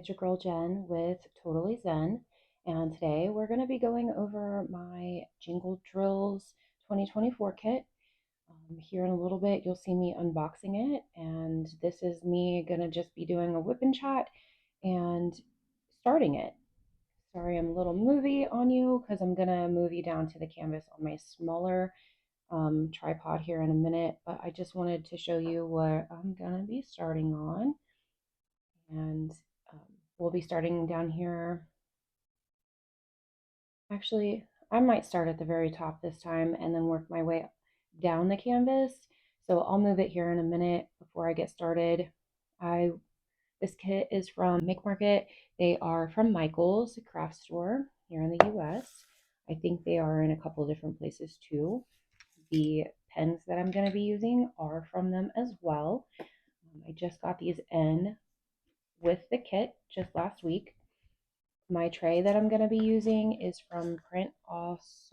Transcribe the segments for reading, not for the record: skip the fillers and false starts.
It's your girl Jen with Totally Zen, and today we're going to be going over my Jingle Drills 2024 kit. Here in a little bit, you'll see me unboxing it, and this is me going to just be doing a whip and chat and starting it. Sorry, I'm a little movie on you because I'm going to move you down to the canvas on my smaller tripod here in a minute, but I just wanted to show you what I'm going to be starting on. And um, we'll be starting down here. Actually, I might start at the very top this time and then work my way down the canvas. So I'll move it here in a minute before I get started. This kit is from Make Market. They are from Michael's craft store here in the US. I think they are in a couple different places too. The pens that I'm going to be using are from them as well. I just got these in with the kit just last week. My tray that I'm going to be using is from Print Ensemble.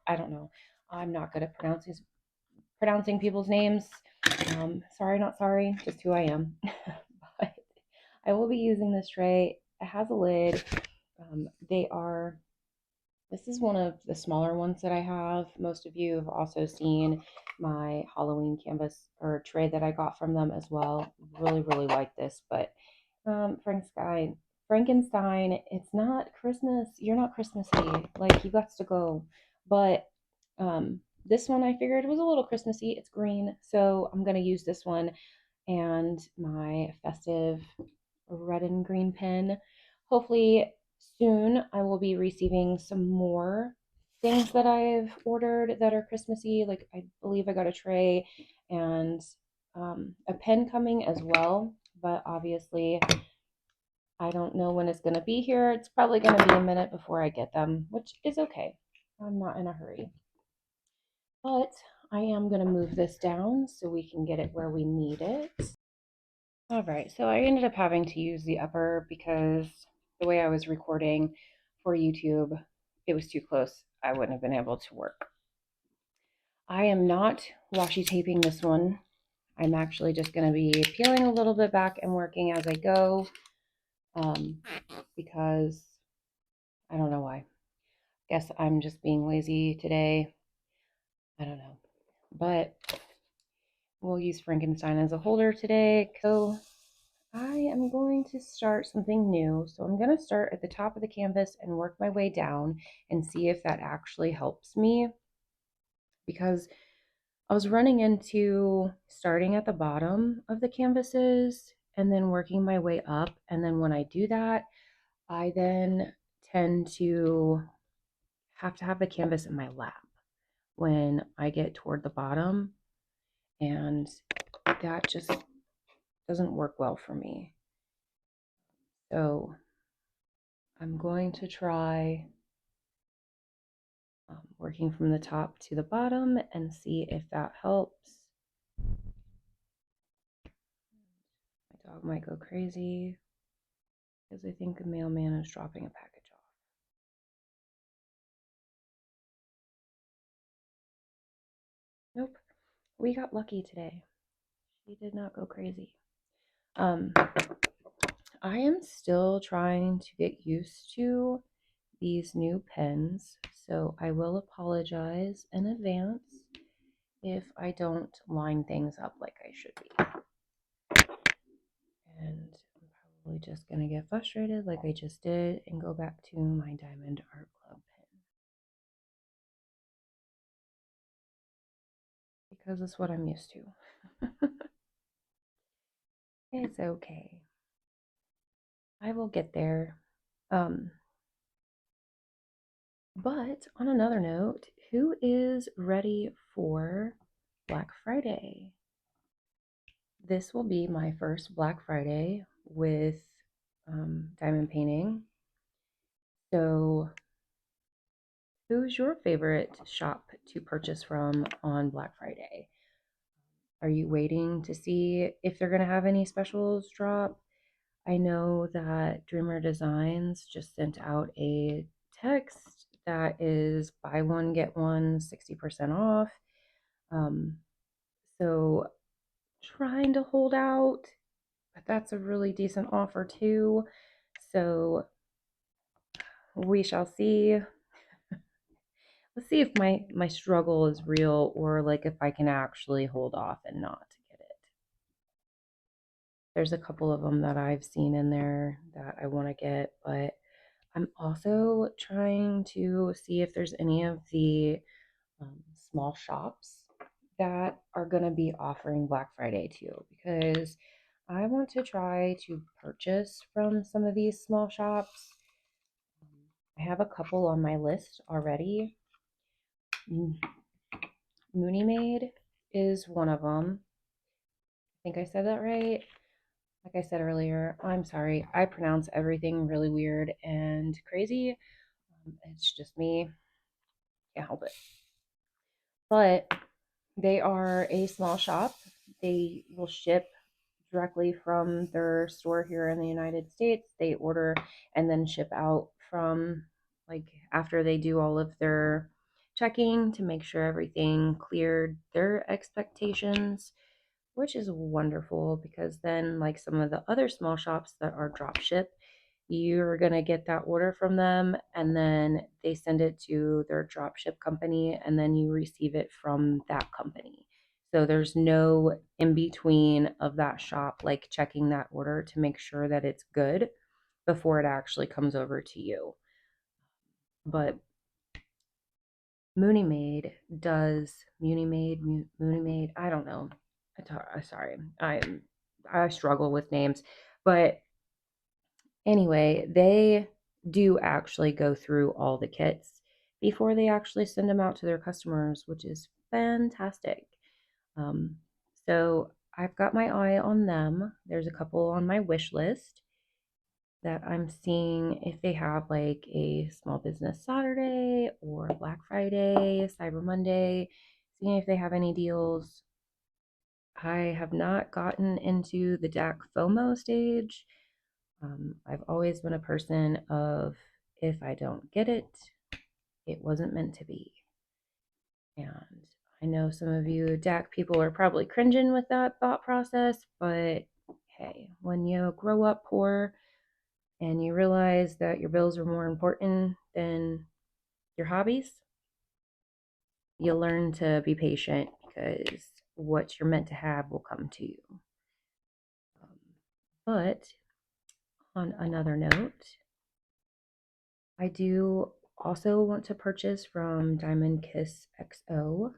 I don't know. I'm not good at pronouncing people's names. Sorry, not sorry, just who I am. But I will be using this tray. It has a lid. This is one of the smaller ones that I have. Most of you have also seen my Halloween canvas or tray that I got from them as well. Really, really like this, but Frankenstein, it's not Christmas. You're not Christmassy. Like, you got to go. But this one I figured was a little Christmassy. It's green, so I'm going to use this one and my festive red and green pen. Hopefully, soon I will be receiving some more things that I've ordered that are Christmassy. Like, I believe I got a tray and a pen coming as well. But obviously, I don't know when it's going to be here. It's probably going to be a minute before I get them, which is okay. I'm not in a hurry. But I am going to move this down so we can get it where we need it. All right, so I ended up having to use the upper because the way I was recording for YouTube, it was too close. I wouldn't have been able to work. I am not washi taping this one. I'm actually just going to be peeling a little bit back and working as I go because I don't know why. Guess I'm just being lazy today. I don't know. But we'll use Frankenstein as a holder today. So I am going to start something new. So I'm going to start at the top of the canvas and work my way down and see if that actually helps me. Because I was running into starting at the bottom of the canvases and then working my way up. And then when I do that, I then tend to have the canvas in my lap when I get toward the bottom. And that just doesn't work well for me. So I'm going to try working from the top to the bottom and see if that helps. My dog might go crazy because I think the mailman is dropping a package off. Nope, we got lucky today. She did not go crazy. I am still trying to get used to these new pens, so I will apologize in advance if I don't line things up like I should be. And I'm probably just going to get frustrated like I just did and go back to my Diamond Art Club pen. Because it's what I'm used to. It's okay. I will get there. But on another note, who is ready for Black Friday? This will be my first Black Friday with diamond painting. So, who's your favorite shop to purchase from on Black Friday? Are you waiting to see if they're going to have any specials drop? I know that Dreamer Designs just sent out a text that is buy one, get one 60% off. So trying to hold out. but that's a really decent offer too. So we shall see. Let's see if my struggle is real, or like if I can actually hold off and not get it. There's a couple of them that I've seen in there that I want to get, but I'm also trying to see if there's any of the small shops that are going to be offering Black Friday too, because I want to try to purchase from some of these small shops. I have a couple on my list already. Mooney Maid is one of them. I think I said that right. Like I said earlier, I'm sorry. I pronounce everything really weird and crazy. It's just me. Can't help it. But they are a small shop. They will ship directly from their store here in the United States. They order and then ship out from, like, after they do all of their checking to make sure everything cleared their expectations, which is wonderful because then, like some of the other small shops that are drop ship, you're going to get that order from them and then they send it to their drop ship company and then you receive it from that company. So there's no in between of that shop, like checking that order to make sure that it's good before it actually comes over to you. But Mooney Maid does Mooney Maid. I don't know. Sorry, I struggle with names, but anyway, they do actually go through all the kits before they actually send them out to their customers, which is fantastic. Um, so I've got my eye on them. There's a couple on my wish list that I'm seeing if they have like a small business Saturday or Black Friday, Cyber Monday, seeing if they have any deals. I have not gotten into the DAC FOMO stage. I've always been a person of if I don't get it, it wasn't meant to be. And I know some of you DAC people are probably cringing with that thought process, but hey, when you grow up poor and you realize that your bills are more important than your hobbies, you learn to be patient because what you're meant to have will come to you. But on another note, I do also want to purchase from Diamond Kiss XO.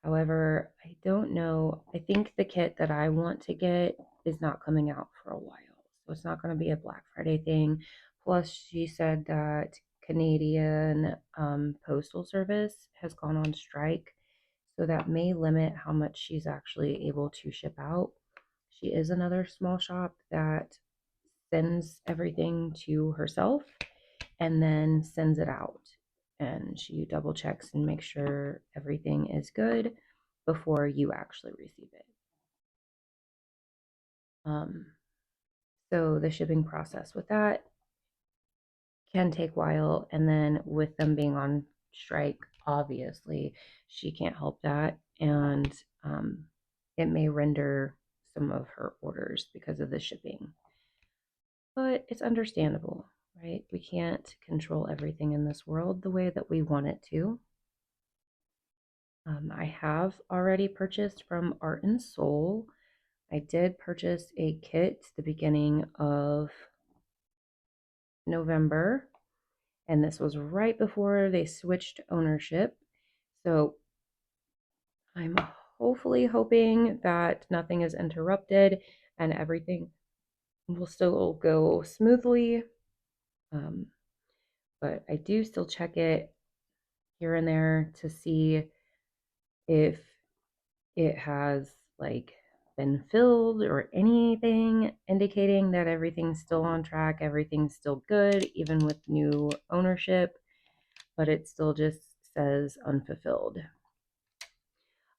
However, I don't know. I think the kit that I want to get is not coming out for a while. So it's not going to be a Black Friday thing. Plus, she said that Canadian Postal Service has gone on strike. So that may limit how much she's actually able to ship out. She is another small shop that sends everything to herself and then sends it out. And she double checks and makes sure everything is good before you actually receive it. Um, so the shipping process with that can take a while. And then with them being on strike, obviously, she can't help that. And it may render some of her orders because of the shipping. But it's understandable, right? We can't control everything in this world the way that we want it to. I have already purchased from Art and Soul. I did purchase a kit the beginning of November, and this was right before they switched ownership. So I'm hopefully hoping that nothing is interrupted and everything will still go smoothly. Um, but I do still check it here and there to see if it has like been filled or anything indicating that everything's still on track, everything's still good, even with new ownership, but it still just says unfulfilled.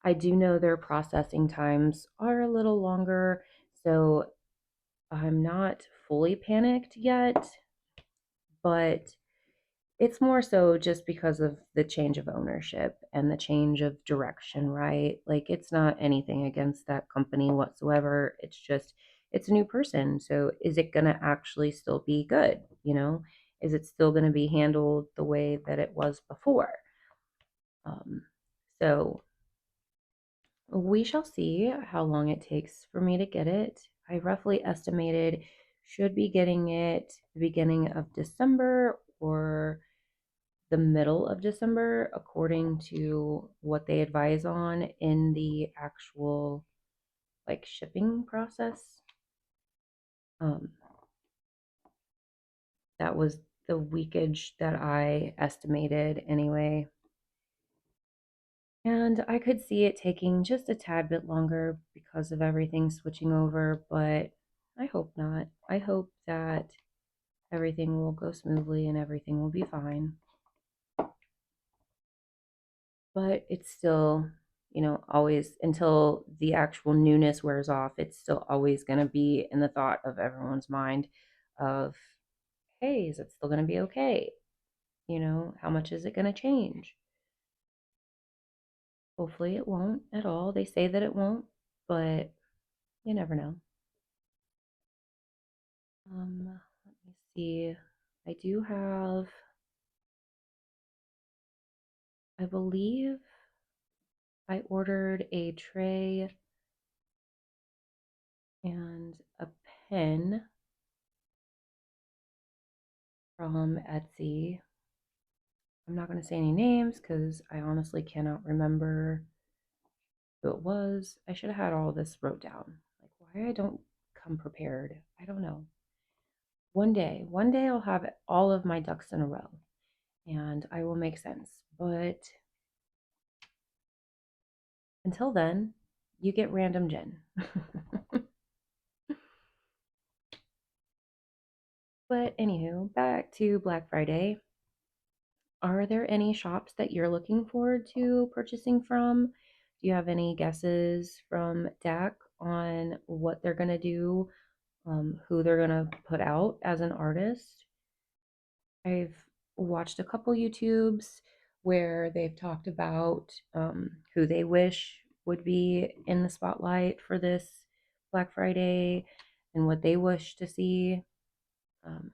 I do know their processing times are a little longer, so I'm not fully panicked yet, but it's more so just because of the change of ownership and the change of direction, right? Like, it's not anything against that company whatsoever. It's just, it's a new person. So is it going to actually still be good? Is it still going to be handled the way that it was before? Um, so we shall see how long it takes for me to get it. I roughly estimated should be getting it the beginning of December or the middle of December, according to what they advise on in the actual like shipping process. Um, that was the weekage that I estimated anyway. And I could see it taking just a tad bit longer because of everything switching over, but I hope not. I hope that everything will go smoothly and everything will be fine. But it's still, always until the actual newness wears off, it's still always going to be in the thought of everyone's mind of, hey, is it still going to be okay? How much is it going to change? Hopefully it won't at all. They say that it won't, but you never know. Let me see. I do have, I believe I ordered a tray and a pen from Etsy. I'm not going to say any names because I honestly cannot remember who it was. I should have had all this wrote down. Like, why I don't come prepared, I don't know. One day I'll have all of my ducks in a row and I will make sense. But until then, you get random Jen. But anywho, back to Black Friday. Are there any shops that you're looking forward to purchasing from? Do you have any guesses from Dak on what they're going to do, who they're going to put out as an artist? I've watched a couple YouTubes where they've talked about who they wish would be in the spotlight for this Black Friday and what they wish to see. Um,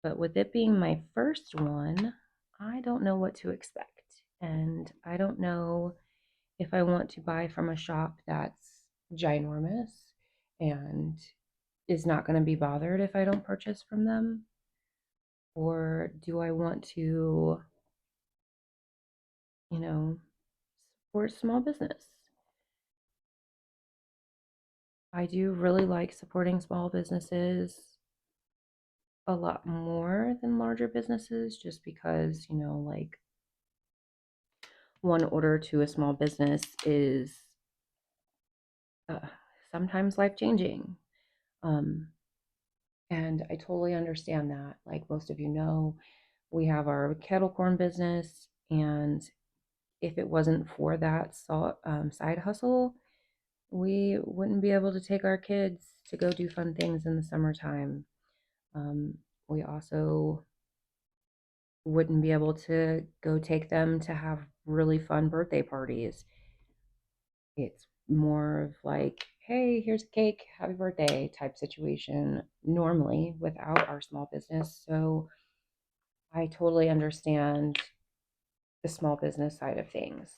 but with it being my first one, I don't know what to expect. And I don't know if I want to buy from a shop that's ginormous and is not going to be bothered if I don't purchase from them. Or do I want to, you know, support small business? I do really like supporting small businesses a lot more than larger businesses just because, like one order to a small business is uh, sometimes life changing. Um, and I totally understand that. Like most of you know, we have our kettle corn business, and if it wasn't for that side hustle, we wouldn't be able to take our kids to go do fun things in the summertime. We also wouldn't be able to go take them to have really fun birthday parties. It's more of like, hey, here's a cake, happy birthday type situation normally without our small business. So I totally understand the small business side of things.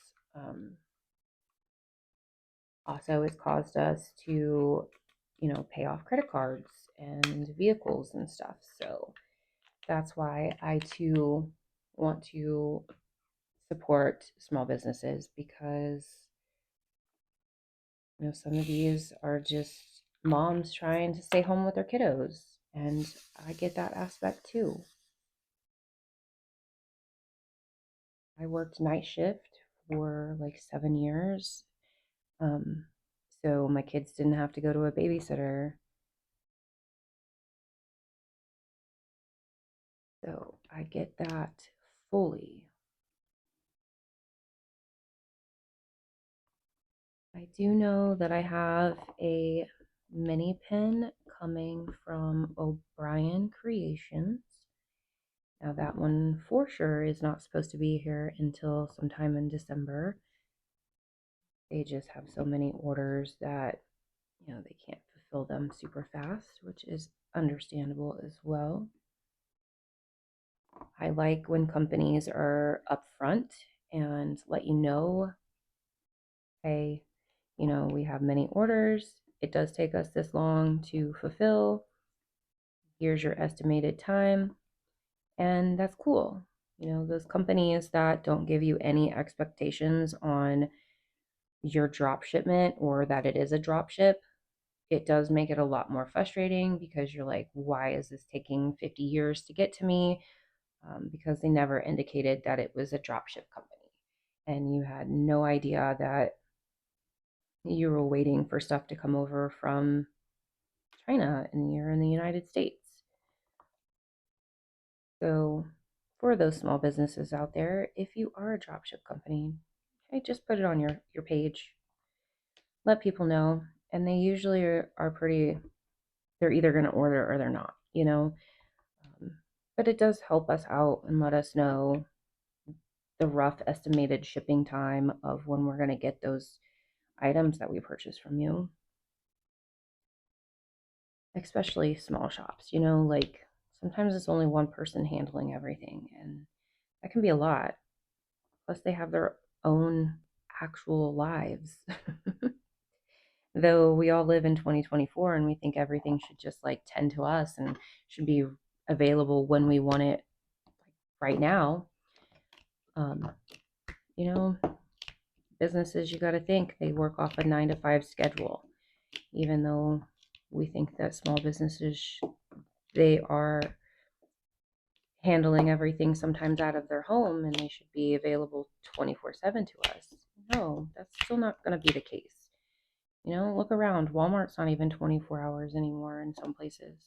Also, it's caused us to, pay off credit cards and vehicles and stuff. So that's why I too want to support small businesses because some of these are just moms trying to stay home with their kiddos, and I get that aspect too. I worked night shift for like 7 years, um, so my kids didn't have to go to a babysitter. So I get that fully. I do know that I have a mini pin coming from O'Brien Creations. Now, that one for sure is not supposed to be here until sometime in December. They just have so many orders that, they can't fill them super fast, which is understandable as well. I like when companies are upfront and let you know, hey, we have many orders. It does take us this long to fulfill. Here's your estimated time. And that's cool. Those companies that don't give you any expectations on your drop shipment or that it is a drop ship, it does make it a lot more frustrating because you're like, why is this taking 50 years to get to me? Because they never indicated that it was a drop ship company. And you had no idea that you were waiting for stuff to come over from China and you're in the United States. So, for those small businesses out there, if you are a dropship company, hey, just put it on your page. Let people know. And they usually are pretty, they're either going to order or they're not. But it does help us out and let us know the rough estimated shipping time of when we're going to get those items that we purchase from you. Especially small shops, like sometimes it's only one person handling everything, and that can be a lot. Plus, they have their own actual lives. Though we all live in 2024 and we think everything should just like tend to us and should be available when we want it right now. Um, you know, businesses, you got to think they work off a 9 to 5 schedule, even though we think that small businesses, they are handling everything sometimes out of their home and they should be available 24/7 to us. No, that's still not going to be the case. Look around. Walmart's not even 24 hours anymore in some places.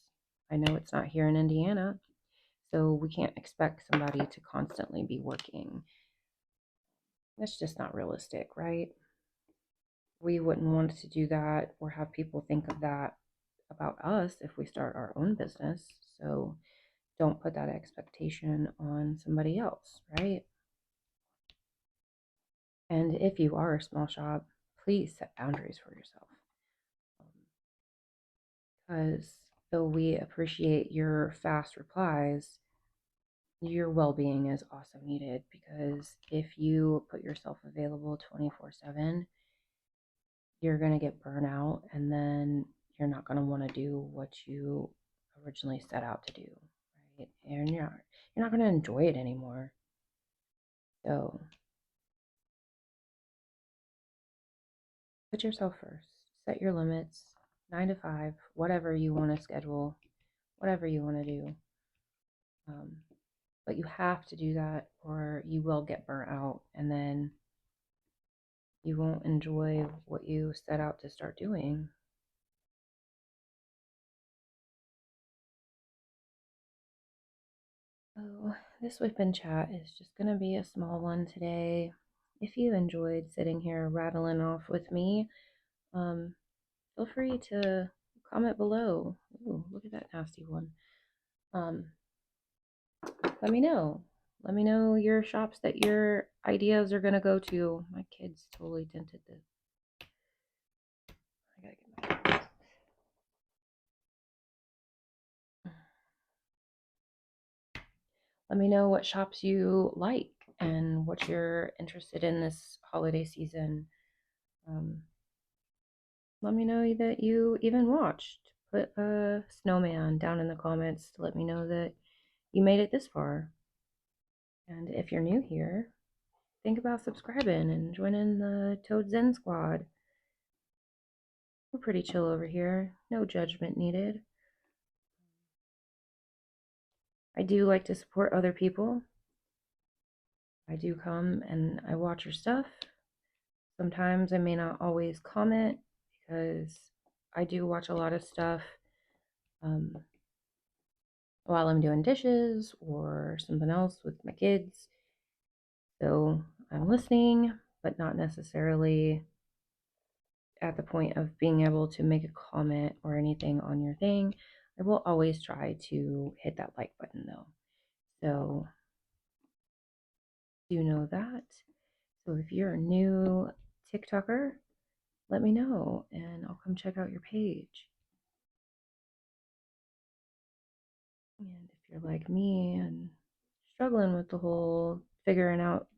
I know it's not here in Indiana, so we can't expect somebody to constantly be working. That's just not realistic, right? We wouldn't want to do that or have people think of that about us if we start our own business. So don't put that expectation on somebody else, right? And if you are a small shop, please set boundaries for yourself. Because though we appreciate your fast replies, your well-being is also needed, because if you put yourself available 24/7, you're going to get burnout and then you're not going to want to do what you originally set out to do, right? And you're not going to enjoy it anymore. So put yourself first. Set your limits. 9 to 5, whatever you want to schedule, whatever you want to do. But you have to do that or you will get burnt out and then you won't enjoy what you set out to start doing. So, this WIP and chat is just going to be a small one today. If you enjoyed sitting here rattling off with me, feel free to comment below. Ooh, look at that nasty one. Let me know. Let me know your shops that your ideas are going to go to. My kids totally dented this. I gotta get my Let me know what shops you like and what you're interested in this holiday season. Let me know that you even watched. Put a snowman down in the comments to let me know that you made it this far. And if you're new here, think about subscribing and joining the Toad Zen squad. We're pretty chill over here. No judgment needed. I do like to support other people. I do come and I watch your stuff. Sometimes I may not always comment because I do watch a lot of stuff while I'm doing dishes or something else with my kids. So I'm listening, but not necessarily at the point of being able to make a comment or anything on your thing. I will always try to hit that like button though. So you know that. So if you're a new TikToker, let me know and I'll come check out your page. And if you're like me and struggling with the whole figuring out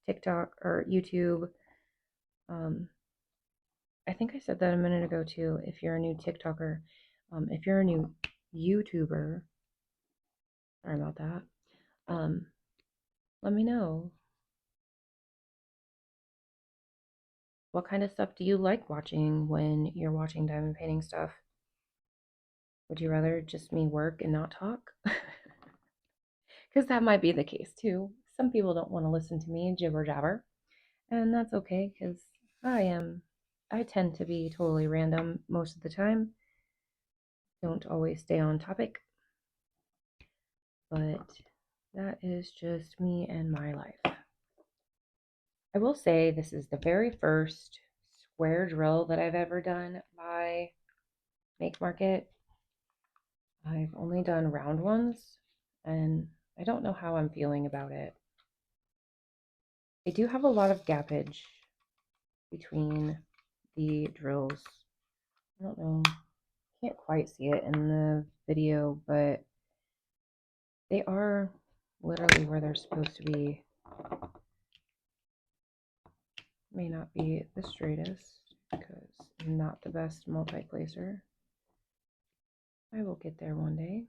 TikTok or YouTube, um, I think I said that a minute ago too. If you're a new TikToker, if you're a new YouTuber, sorry about that. Um, let me know, what kind of stuff do you like watching when you're watching diamond painting stuff? Would you rather just me work and not talk? Because that might be the case too. Some people don't want to listen to me jibber jabber, and that's okay because I tend to be totally random most of the time. Don't always stay on topic, but that is just me and my life. I will say this is the very first square drill that I've ever done by Make Market. I've only done round ones, and I don't know how I'm feeling about it. I do have a lot of gappage between the drills. I don't know, can't quite see it in the video, but they are literally where they're supposed to be. May not be the straightest because I'm not the best multi-placer. I will get there one day.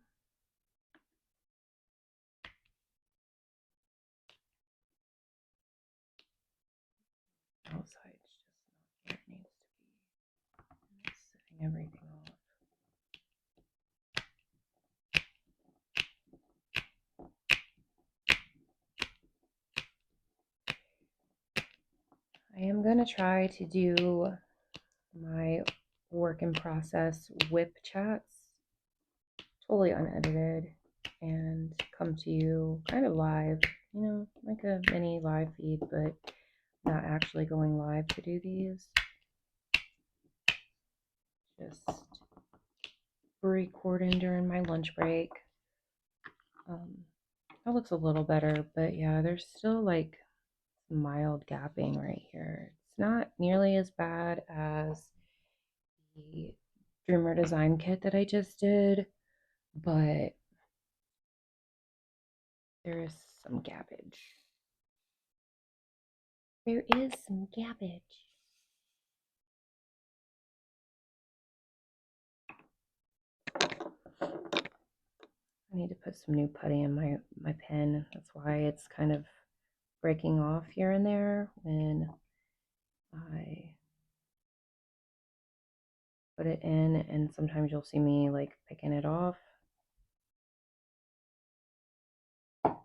Outside's just not where it needs to be. It's setting everything off. I am going to try to do my work in process WIP chats, totally unedited, and come to you kind of live, like a mini live feed, but not actually going live to do these. Just recording during my lunch break. That looks a little better, but yeah, there's still like mild gapping right here. It's not nearly as bad as the Dreamer design kit that I just did, but there is some gappage. There is some gappage. I need to put some new putty in my pen. That's why it's kind of breaking off here and there when I put it in, and sometimes you'll see me like picking it off. I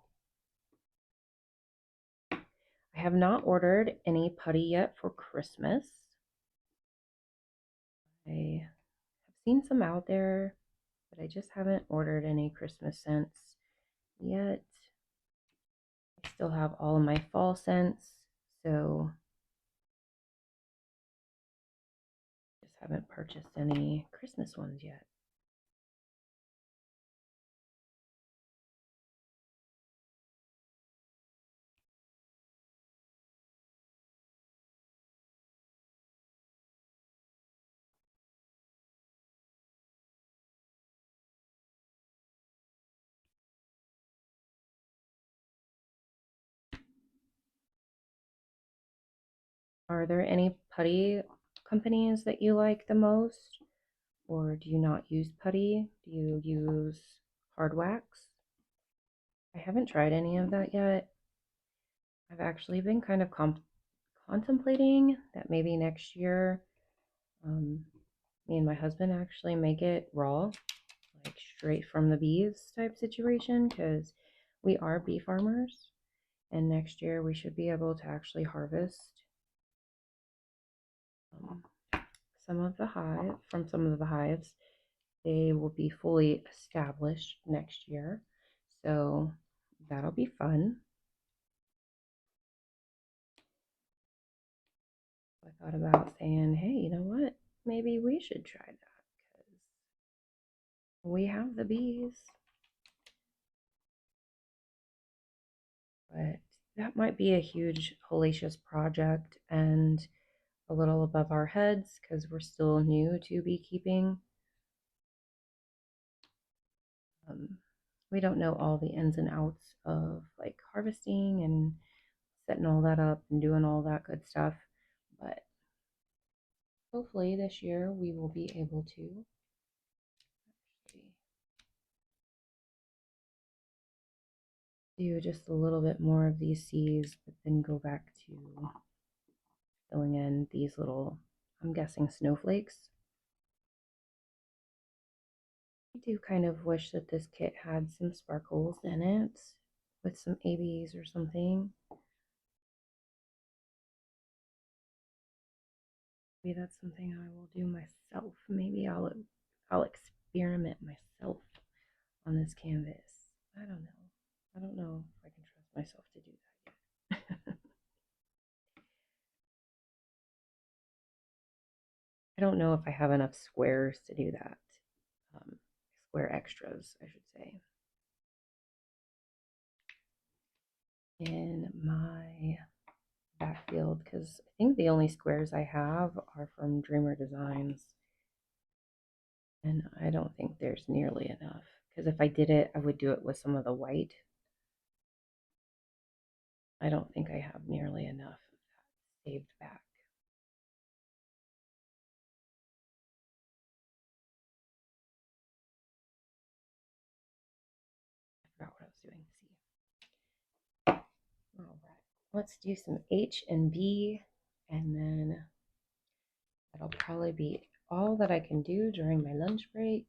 have not ordered any putty yet for Christmas. I have seen some out there, but I just haven't ordered any Christmas scents yet. I still have all of my fall scents, so just haven't purchased any Christmas ones yet. Are there any putty companies that you like the most? Or do you not use putty? Do you use hard wax? I haven't tried any of that yet. I've actually been kind of contemplating that maybe next year, me and my husband actually make it raw, like straight from the bees type situation, because we are bee farmers, and next year we should be able to actually harvest some of the hives. They will be fully established next year, so that'll be fun. I thought about saying, hey, you know what? Maybe we should try that because we have the bees. But that might be a huge, hellacious project and a little above our heads because we're still new to beekeeping. we don't know all the ins and outs of like harvesting and setting all that up and doing all that good stuff. But hopefully this year we will be able to do just a little bit more of these C's, but then go back to filling in these little, I'm guessing, snowflakes. I do kind of wish that this kit had some sparkles in it with some ABs or something. Maybe that's something I will do myself. Maybe I'll experiment myself on this canvas. I don't know. I don't know if I can trust myself to do that yet. I don't know if I have enough squares to do that. Square extras, I should say. In my backfield, because I think the only squares I have are from Dreamer Designs. And I don't think there's nearly enough. Because if I did it, I would do it with some of the white. I don't think I have nearly enough of that saved back. I forgot what I was doing. See. All right. Let's do some H and B, and then that'll probably be all that I can do during my lunch break.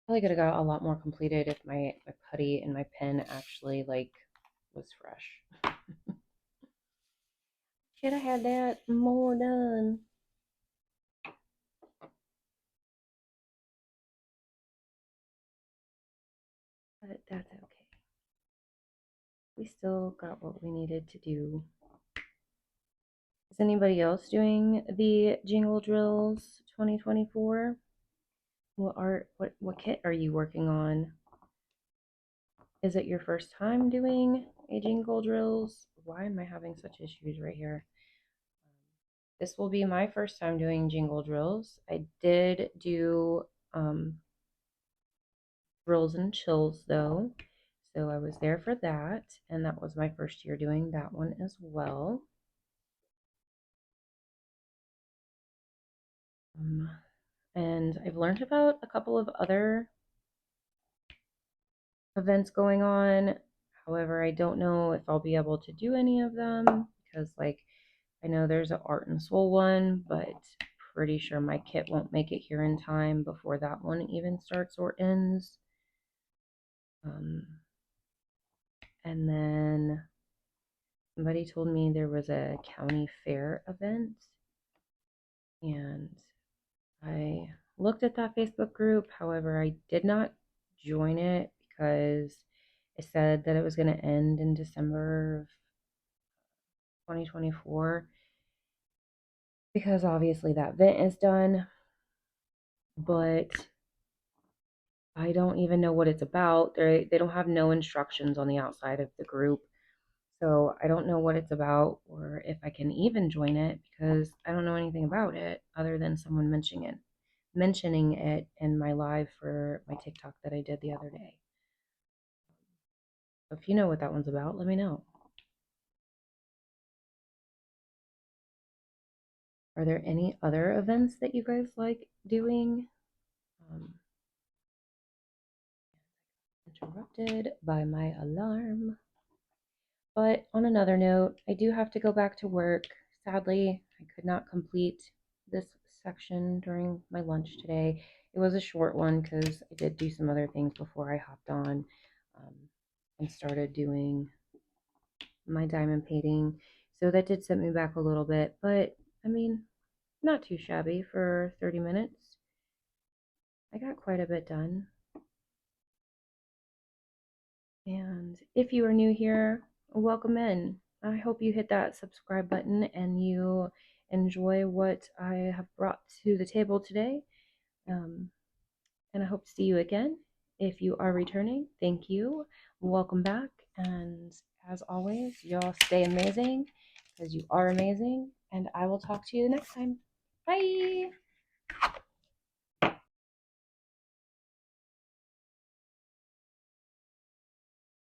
Probably could have got a lot more completed if my putty and my pen actually like was fresh. Should have had that more done. But that's okay. We still got what we needed to do. Is anybody else doing the Jingle Drills 2024? What kit are you working on? Is it your first time doing a Jingle Drills? Why am I having such issues right here? This will be my first time doing Jingle Drills. I did do Drills and Chills though, so I was there for that, and that was my first year doing that one as well. And I've learned about a couple of other events going on. However, I don't know if I'll be able to do any of them because, like, I know there's an Art and Soul one, but pretty sure my kit won't make it here in time before that one even starts or ends. And then somebody told me there was a county fair event, and I looked at that Facebook group. However, I did not join it because it said that it was going to end in December of 2024 because obviously that event is done, but I don't even know what it's about. They don't have no instructions on the outside of the group. So I don't know what it's about or if I can even join it because I don't know anything about it other than someone mentioning it in my live for my TikTok that I did the other day. So if you know what that one's about, let me know. Are there any other events that you guys like doing? Interrupted by my alarm. But on another note, I do have to go back to work. Sadly, I could not complete this section during my lunch today. It was a short one because I did do some other things before I hopped on and started doing my diamond painting. So that did set me back a little bit, but I mean, not too shabby for 30 minutes. I got quite a bit done. And if you are new here, welcome in. I hope you hit that subscribe button and you enjoy what I have brought to the table today. And I hope to see you again. If you are returning, thank you. Welcome back. And as always, y'all stay amazing because you are amazing, and I will talk to you the next time. Bye!